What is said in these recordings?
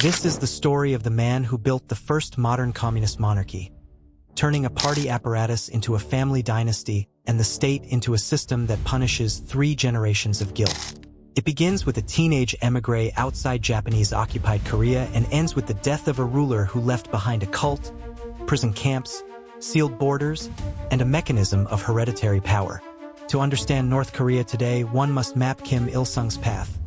This is the story of the man who built the first modern communist monarchy, turning a party apparatus into a family dynasty and the state into a system that punishes 3 generations of guilt. It begins with a teenage émigré outside Japanese-occupied Korea and ends with the death of a ruler who left behind a cult, prison camps, sealed borders, and a mechanism of hereditary power. To understand North Korea today, one must map Kim Il-sung's path.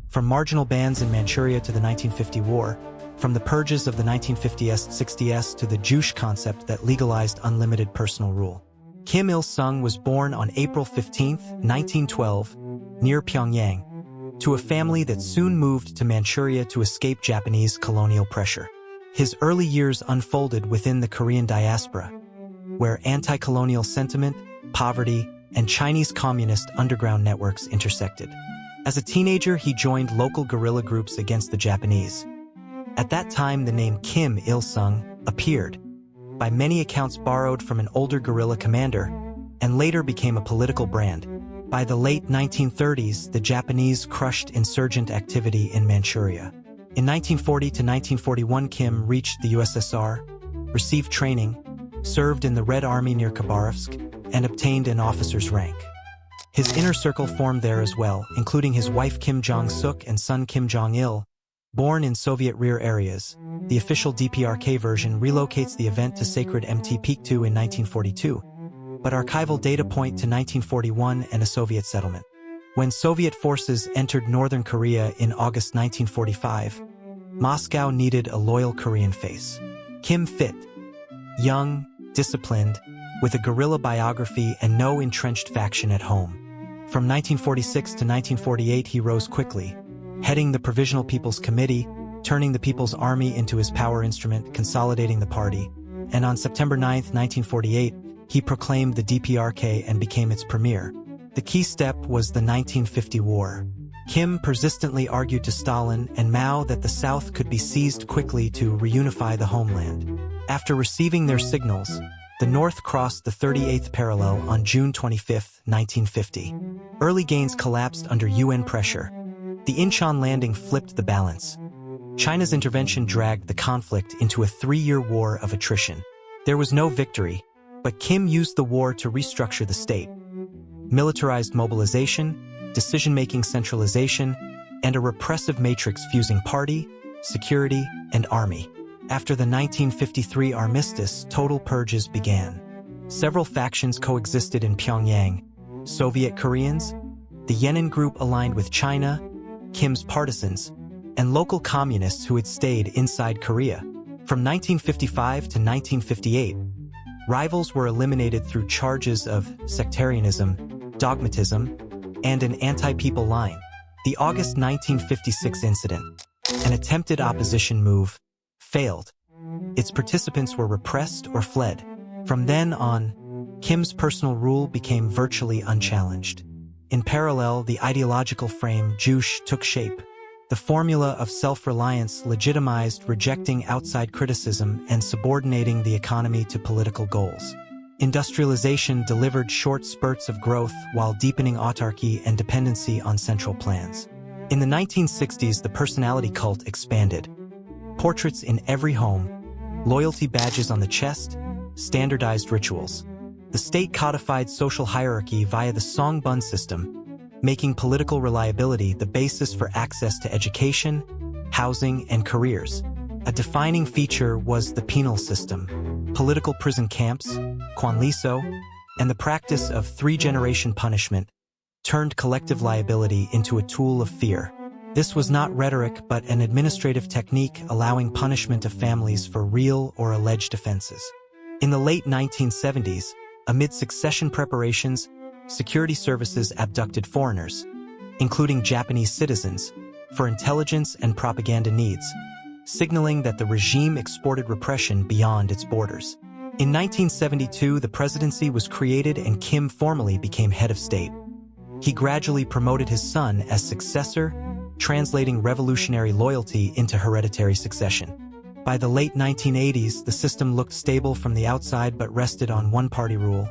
From marginal bands in Manchuria to the 1950 war, from the purges of the 1950s-60s to the Juche concept that legalized unlimited personal rule. Kim Il-sung was born on April 15, 1912, near Pyongyang, to a family that soon moved to Manchuria to escape Japanese colonial pressure. His early years unfolded within the Korean diaspora, where anti-colonial sentiment, poverty, and Chinese communist underground networks intersected. As a teenager, he joined local guerrilla groups against the Japanese. At that time, the name Kim Il-sung appeared, by many accounts borrowed from an older guerrilla commander, and later became a political brand. By the late 1930s, the Japanese crushed insurgent activity in Manchuria. In 1940 to 1941, Kim reached the USSR, received training, served in the Red Army near Khabarovsk, and obtained an officer's rank. His inner circle formed there as well, including his wife Kim Jong-suk and son Kim Jong-il. Born in Soviet rear areas, the official DPRK version relocates the event to sacred Mt. Pektu in 1942, but archival data point to 1941 and a Soviet settlement. When Soviet forces entered northern Korea in August 1945, Moscow needed a loyal Korean face. Kim fit, young, disciplined, with a guerrilla biography and no entrenched faction at home. From 1946 to 1948, he rose quickly, heading the Provisional People's Committee, turning the People's Army into his power instrument, consolidating the party, and on September 9, 1948, he proclaimed the DPRK and became its premier. The key step was the 1950 war. Kim persistently argued to Stalin and Mao that the South could be seized quickly to reunify the homeland. After receiving their signals, the North crossed the 38th parallel on June 25, 1950. Early gains collapsed under UN pressure. The Incheon landing flipped the balance. China's intervention dragged the conflict into a 3-year war of attrition. There was no victory, but Kim used the war to restructure the state. Militarized mobilization, decision-making centralization, and a repressive matrix fusing party, security, and army. After the 1953 armistice, total purges began. Several factions coexisted in Pyongyang: Soviet Koreans, the Yenin group aligned with China, Kim's partisans, and local communists who had stayed inside Korea. From 1955 to 1958, rivals were eliminated through charges of sectarianism, dogmatism, and an anti-people line. The August 1956 incident, an attempted opposition move, failed. Its participants were repressed or fled. From then on, Kim's personal rule became virtually unchallenged. In parallel, the ideological frame Juche took shape. The formula of self-reliance legitimized rejecting outside criticism and subordinating the economy to political goals. Industrialization delivered short spurts of growth while deepening autarky and dependency on central plans. In the 1960s, the personality cult expanded. Portraits in every home, loyalty badges on the chest, standardized rituals. The state codified social hierarchy via the Songbun system, making political reliability the basis for access to education, housing, and careers. A defining feature was the penal system, political prison camps, kwanliso, and the practice of 3-generation punishment turned collective liability into a tool of fear. This was not rhetoric but an administrative technique allowing punishment of families for real or alleged offenses. In the late 1970s, amid succession preparations, security services abducted foreigners, including Japanese citizens, for intelligence and propaganda needs, signaling that the regime exported repression beyond its borders. In 1972, the presidency was created and Kim formally became head of state. He gradually promoted his son as successor, translating revolutionary loyalty into hereditary succession. By the late 1980s, the system looked stable from the outside but rested on one-party rule,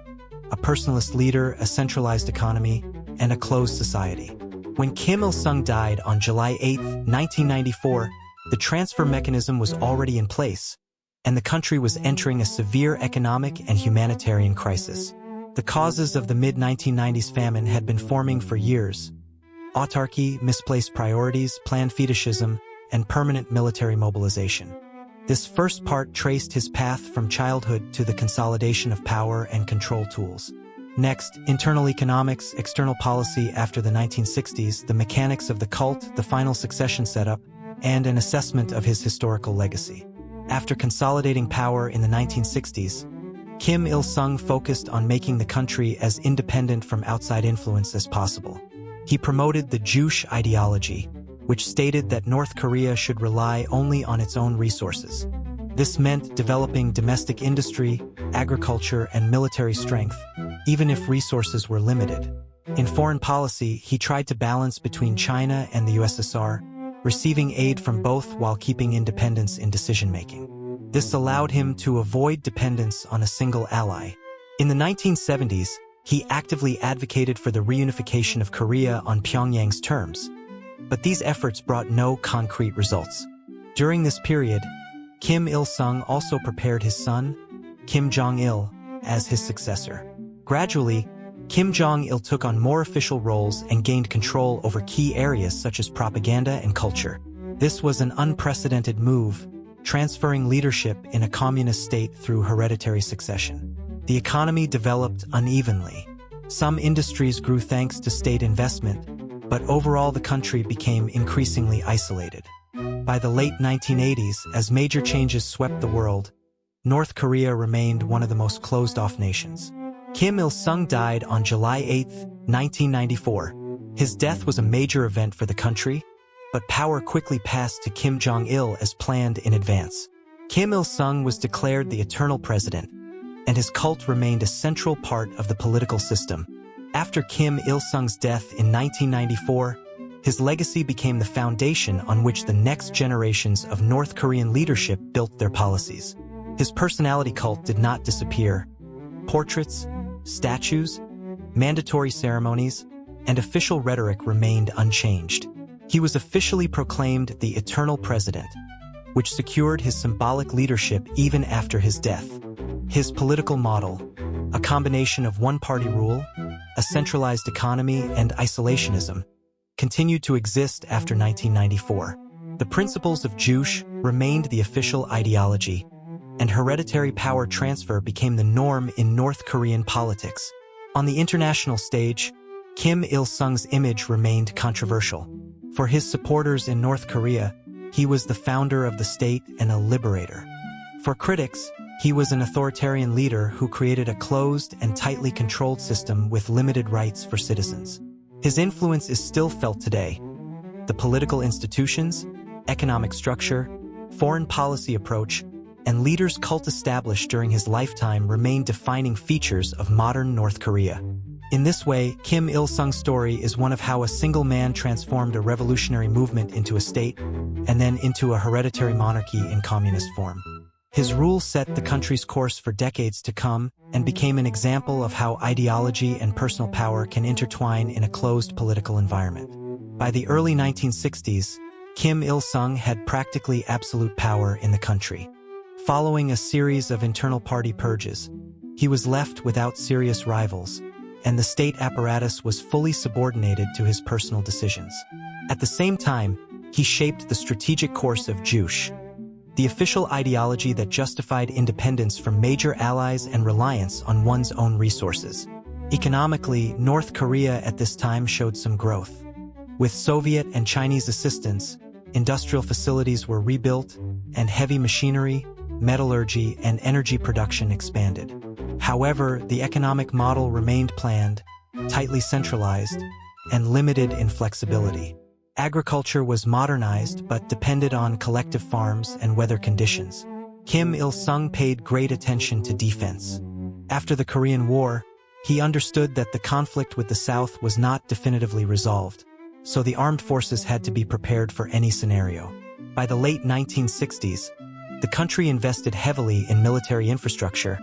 a personalist leader, a centralized economy, and a closed society. When Kim Il-sung died on July 8, 1994, The transfer mechanism was already in place, and the country was entering a severe economic and humanitarian crisis. The causes of the mid-1990s famine had been forming for years: autarky, misplaced priorities, planned fetishism, and permanent military mobilization. This first part traced his path from childhood to the consolidation of power and control tools. Next, internal economics, external policy after the 1960s, the mechanics of the cult, the final succession setup, and an assessment of his historical legacy. After consolidating power in the 1960s, Kim Il-sung focused on making the country as independent from outside influence as possible. He promoted the Juche ideology, which stated that North Korea should rely only on its own resources. This meant developing domestic industry, agriculture, and military strength, even if resources were limited. In foreign policy, he tried to balance between China and the USSR, receiving aid from both while keeping independence in decision-making. This allowed him to avoid dependence on a single ally. In the 1970s, he actively advocated for the reunification of Korea on Pyongyang's terms, but these efforts brought no concrete results. During this period, Kim Il-sung also prepared his son, Kim Jong-il, as his successor. Gradually, Kim Jong-il took on more official roles and gained control over key areas such as propaganda and culture. This was an unprecedented move, transferring leadership in a communist state through hereditary succession. The economy developed unevenly. Some industries grew thanks to state investment, but overall the country became increasingly isolated. By the late 1980s, as major changes swept the world, North Korea remained one of the most closed-off nations. Kim Il-sung died on July 8, 1994. His death was a major event for the country, but power quickly passed to Kim Jong-il as planned in advance. Kim Il-sung was declared the eternal president, and his cult remained a central part of the political system. After Kim Il-sung's death in 1994, his legacy became the foundation on which the next generations of North Korean leadership built their policies. His personality cult did not disappear. Portraits, statues, mandatory ceremonies, and official rhetoric remained unchanged. He was officially proclaimed the eternal president, which secured his symbolic leadership even after his death. His political model, a combination of one-party rule, a centralized economy, and isolationism, continued to exist after 1994. The principles of Juche remained the official ideology, and hereditary power transfer became the norm in North Korean politics. On the international stage, Kim Il-sung's image remained controversial. For his supporters in North Korea, he was the founder of the state and a liberator. For critics, he was an authoritarian leader who created a closed and tightly controlled system with limited rights for citizens. His influence is still felt today. The political institutions, economic structure, foreign policy approach, and leaders' cult established during his lifetime remain defining features of modern North Korea. In this way, Kim Il-sung's story is one of how a single man transformed a revolutionary movement into a state, and then into a hereditary monarchy in communist form. His rule set the country's course for decades to come and became an example of how ideology and personal power can intertwine in a closed political environment. By the early 1960s, Kim Il-sung had practically absolute power in the country. Following a series of internal party purges, he was left without serious rivals, and the state apparatus was fully subordinated to his personal decisions. At the same time, he shaped the strategic course of Juche, the official ideology that justified independence from major allies and reliance on one's own resources. Economically, North Korea at this time showed some growth. With Soviet and Chinese assistance, industrial facilities were rebuilt, and heavy machinery, metallurgy, and energy production expanded. However, the economic model remained planned, tightly centralized, and limited in flexibility. Agriculture was modernized but depended on collective farms and weather conditions. Kim Il-sung paid great attention to defense. After the Korean War, he understood that the conflict with the South was not definitively resolved, so the armed forces had to be prepared for any scenario. By the late 1960s, the country invested heavily in military infrastructure,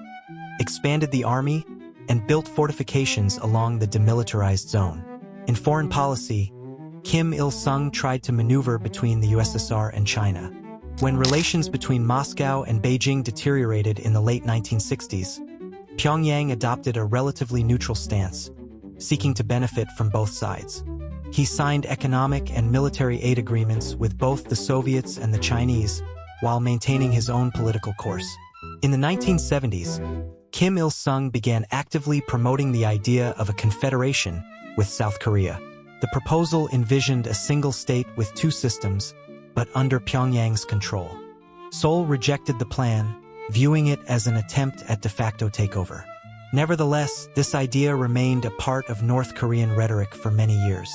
expanded the army, and built fortifications along the demilitarized zone. In foreign policy, Kim Il-sung tried to maneuver between the USSR and China. When relations between Moscow and Beijing deteriorated in the late 1960s, Pyongyang adopted a relatively neutral stance, seeking to benefit from both sides. He signed economic and military aid agreements with both the Soviets and the Chinese, while maintaining his own political course. In the 1970s, Kim Il-sung began actively promoting the idea of a confederation with South Korea. The proposal envisioned a single state with two systems, but under Pyongyang's control. Seoul rejected the plan, viewing it as an attempt at de facto takeover. Nevertheless, this idea remained a part of North Korean rhetoric for many years.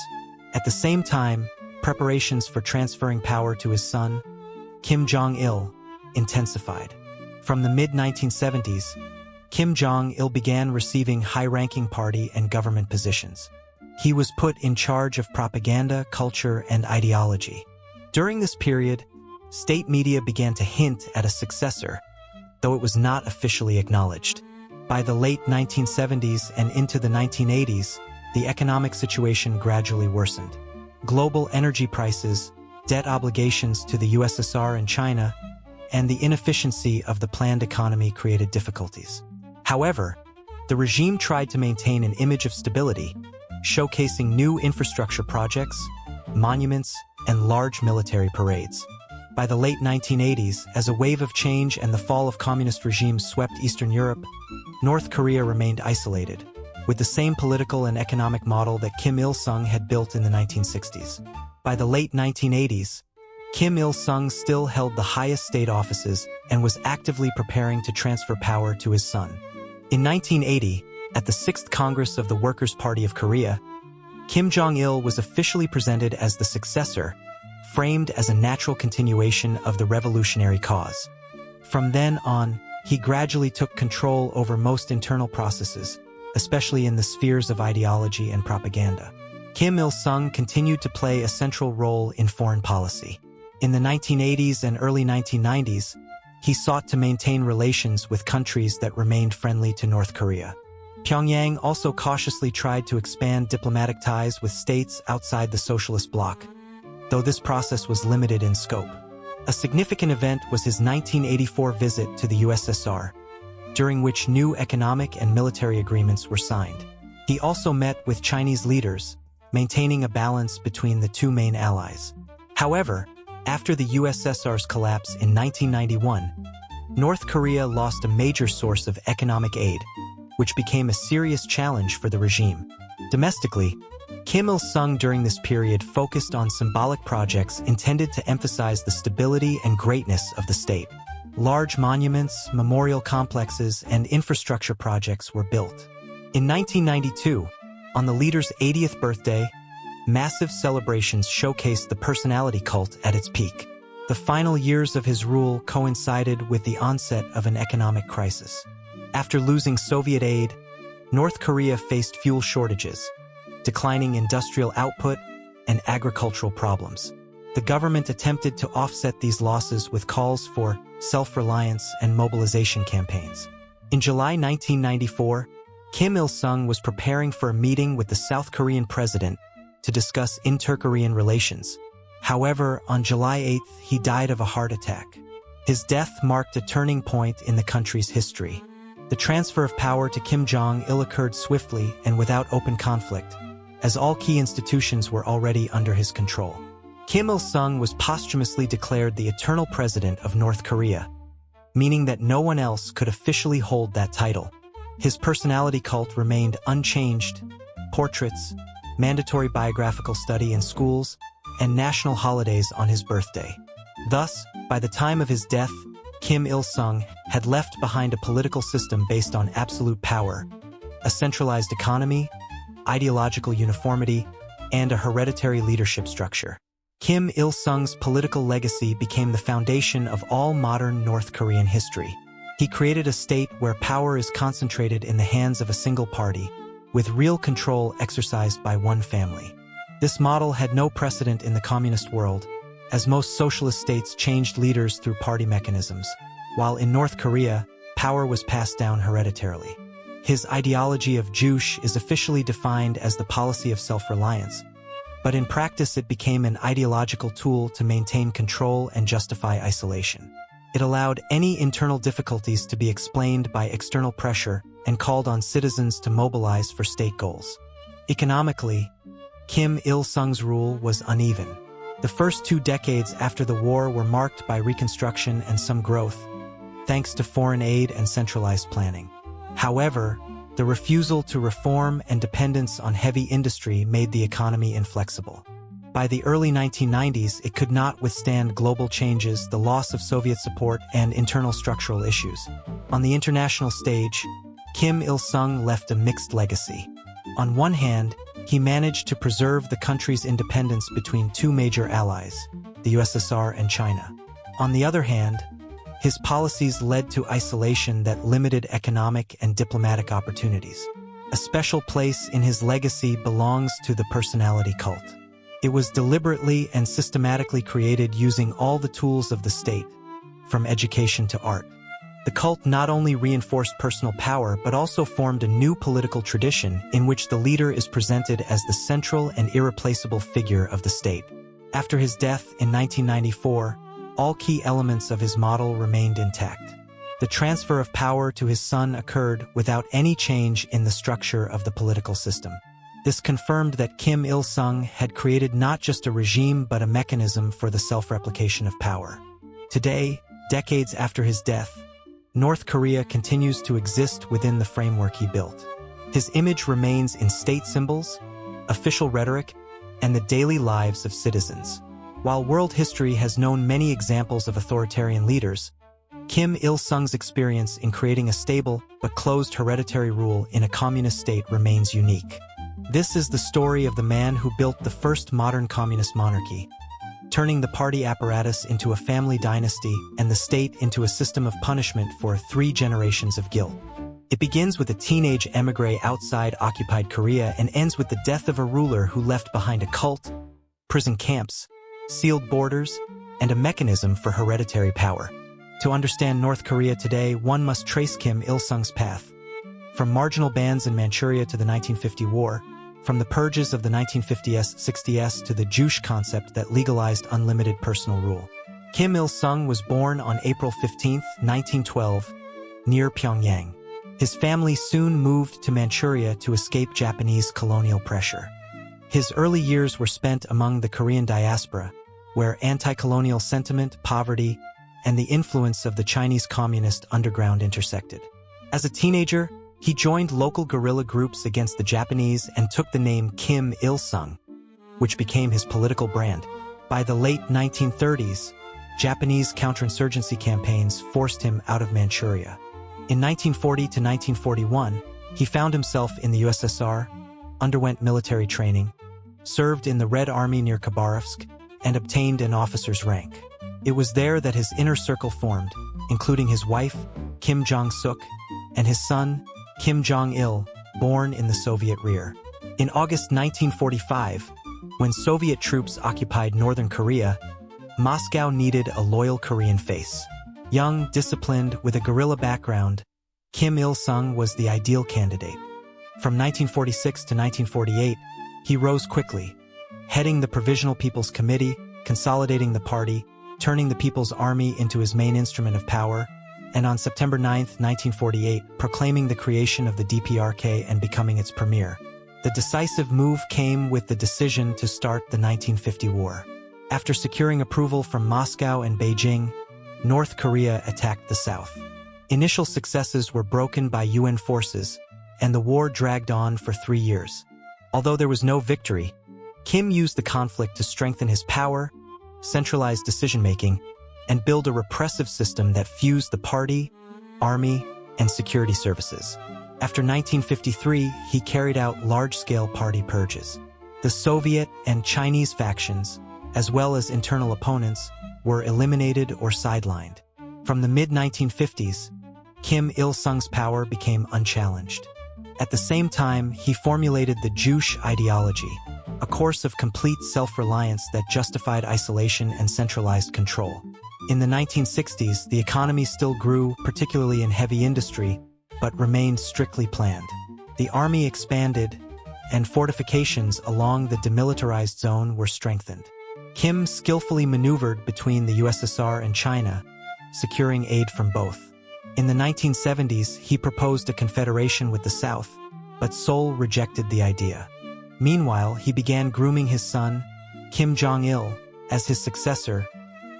At the same time, preparations for transferring power to his son, Kim Jong-il, intensified. From the mid-1970s, Kim Jong-il began receiving high-ranking party and government positions. He was put in charge of propaganda, culture, and ideology. During this period, state media began to hint at a successor, though it was not officially acknowledged. By the late 1970s and into the 1980s, the economic situation gradually worsened. Global energy prices, debt obligations to the USSR and China, and the inefficiency of the planned economy created difficulties. However, the regime tried to maintain an image of stability, showcasing new infrastructure projects, monuments, and large military parades. By the late 1980s, as a wave of change and the fall of communist regimes swept Eastern Europe, North Korea remained isolated, with the same political and economic model that Kim Il-sung had built in the 1960s. By the late 1980s, Kim Il-sung still held the highest state offices and was actively preparing to transfer power to his son. In 1980, at the 6th Congress of the Workers' Party of Korea, Kim Jong-il was officially presented as the successor, framed as a natural continuation of the revolutionary cause. From then on, he gradually took control over most internal processes, especially in the spheres of ideology and propaganda. Kim Il-sung continued to play a central role in foreign policy. In the 1980s and early 1990s, he sought to maintain relations with countries that remained friendly to North Korea. Pyongyang also cautiously tried to expand diplomatic ties with states outside the socialist bloc, though this process was limited in scope. A significant event was his 1984 visit to the USSR, during which new economic and military agreements were signed. He also met with Chinese leaders, maintaining a balance between the two main allies. However, after the USSR's collapse in 1991, North Korea lost a major source of economic aid, which became a serious challenge for the regime. Domestically, Kim Il-sung during this period focused on symbolic projects intended to emphasize the stability and greatness of the state. Large monuments, memorial complexes, and infrastructure projects were built. In 1992, on the leader's 80th birthday, massive celebrations showcased the personality cult at its peak. The final years of his rule coincided with the onset of an economic crisis. After losing Soviet aid, North Korea faced fuel shortages, declining industrial output, and agricultural problems. The government attempted to offset these losses with calls for self-reliance and mobilization campaigns. In July 1994, Kim Il-sung was preparing for a meeting with the South Korean president to discuss inter-Korean relations. However, on July 8th, he died of a heart attack. His death marked a turning point in the country's history. The transfer of power to Kim Jong-il occurred swiftly and without open conflict, as all key institutions were already under his control. Kim Il-sung was posthumously declared the eternal president of North Korea, meaning that no one else could officially hold that title. His personality cult remained unchanged. Portraits, mandatory biographical study in schools, and national holidays on his birthday. Thus, by the time of his death, Kim Il-sung had left behind a political system based on absolute power, a centralized economy, ideological uniformity, and a hereditary leadership structure. Kim Il-sung's political legacy became the foundation of all modern North Korean history. He created a state where power is concentrated in the hands of a single party, with real control exercised by one family. This model had no precedent in the communist world, as most socialist states changed leaders through party mechanisms, while in North Korea, power was passed down hereditarily. His ideology of Juche is officially defined as the policy of self-reliance, but in practice it became an ideological tool to maintain control and justify isolation. It allowed any internal difficulties to be explained by external pressure and called on citizens to mobilize for state goals. Economically, Kim Il-sung's rule was uneven. The first 2 decades after the war were marked by reconstruction and some growth, thanks to foreign aid and centralized planning. However, the refusal to reform and dependence on heavy industry made the economy inflexible. By the early 1990s, it could not withstand global changes, the loss of Soviet support, and internal structural issues. On the international stage, Kim Il-sung left a mixed legacy. On one hand, he managed to preserve the country's independence between 2 major allies, the USSR and China. On the other hand, his policies led to isolation that limited economic and diplomatic opportunities. A special place in his legacy belongs to the personality cult. It was deliberately and systematically created using all the tools of the state, from education to art. The cult not only reinforced personal power but also formed a new political tradition in which the leader is presented as the central and irreplaceable figure of the state. After his death in 1994, all key elements of his model remained intact. The transfer of power to his son occurred without any change in the structure of the political system. This confirmed that Kim Il-sung had created not just a regime but a mechanism for the self-replication of power. Today, decades after his death, North Korea continues to exist within the framework he built. His image remains in state symbols, official rhetoric, and the daily lives of citizens. While world history has known many examples of authoritarian leaders, Kim Il-sung's experience in creating a stable but closed hereditary rule in a communist state remains unique. This is the story of the man who built the first modern communist monarchy, turning the party apparatus into a family dynasty and the state into a system of punishment for 3 generations of guilt. It begins with a teenage émigré outside occupied Korea and ends with the death of a ruler who left behind a cult, prison camps, sealed borders, and a mechanism for hereditary power. To understand North Korea today, one must trace Kim Il-sung's path. From marginal bands in Manchuria to the 1950 war, from the purges of the 1950s-60s to the Juche concept that legalized unlimited personal rule. Kim Il-sung was born on April 15, 1912, near Pyongyang. His family soon moved to Manchuria to escape Japanese colonial pressure. His early years were spent among the Korean diaspora, where anti-colonial sentiment, poverty, and the influence of the Chinese communist underground intersected. As a teenager, he joined local guerrilla groups against the Japanese and took the name Kim Il-sung, which became his political brand. By the late 1930s, Japanese counterinsurgency campaigns forced him out of Manchuria. In 1940 to 1941, he found himself in the USSR, underwent military training, served in the Red Army near Khabarovsk, and obtained an officer's rank. It was there that his inner circle formed, including his wife, Kim Jong-suk, and his son, Kim Jong-il, born in the Soviet rear. In August 1945, when Soviet troops occupied northern Korea, Moscow needed a loyal Korean face. Young, disciplined, with a guerrilla background, Kim Il-sung was the ideal candidate. From 1946 to 1948, he rose quickly, heading the Provisional People's Committee, consolidating the party, turning the People's Army into his main instrument of power, and on September 9, 1948, proclaiming the creation of the DPRK and becoming its premier. The decisive move came with the decision to start the 1950 war. After securing approval from Moscow and Beijing, North Korea attacked the South. Initial successes were broken by UN forces, and the war dragged on for 3 years. Although there was no victory, Kim used the conflict to strengthen his power, centralize decision-making, and build a repressive system that fused the party, army, and security services. After 1953, he carried out large-scale party purges. The Soviet and Chinese factions, as well as internal opponents, were eliminated or sidelined. From the mid-1950s, Kim Il-sung's power became unchallenged. At the same time, he formulated the Juche ideology, a course of complete self-reliance that justified isolation and centralized control. In the 1960s, the economy still grew, particularly in heavy industry, but remained strictly planned. The army expanded, and fortifications along the demilitarized zone were strengthened. Kim skillfully maneuvered between the USSR and China, securing aid from both. In the 1970s, he proposed a confederation with the South, but Seoul rejected the idea. Meanwhile, he began grooming his son, Kim Jong-il, as his successor,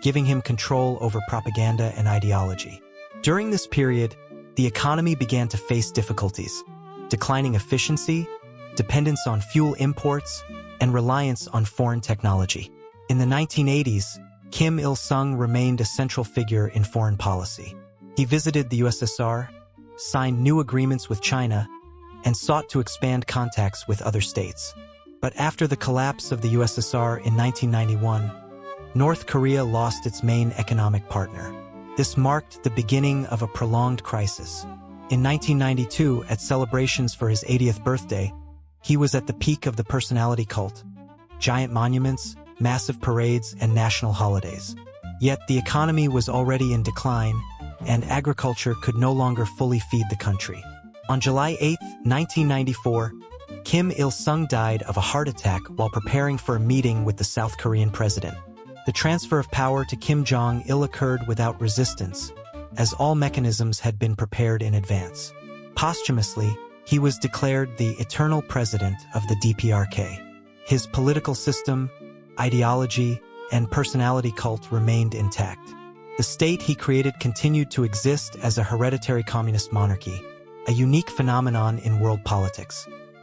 giving him control over propaganda and ideology. During this period, the economy began to face difficulties: declining efficiency, dependence on fuel imports, and reliance on foreign technology. In the 1980s, Kim Il-sung remained a central figure in foreign policy. He visited the USSR, signed new agreements with China, and sought to expand contacts with other states. But after the collapse of the USSR in 1991, North Korea lost its main economic partner. This marked the beginning of a prolonged crisis. In 1992, at celebrations for his 80th birthday, he was at the peak of the personality cult: giant monuments, massive parades, and national holidays. Yet the economy was already in decline, and agriculture could no longer fully feed the country. On July 8, 1994, Kim Il-sung died of a heart attack while preparing for a meeting with the South Korean president. The transfer of power to Kim Jong-il occurred without resistance, as all mechanisms had been prepared in advance. Posthumously, he was declared the eternal president of the DPRK. His political system, ideology, and personality cult remained intact. The state he created continued to exist as a hereditary communist monarchy, a unique phenomenon in world politics.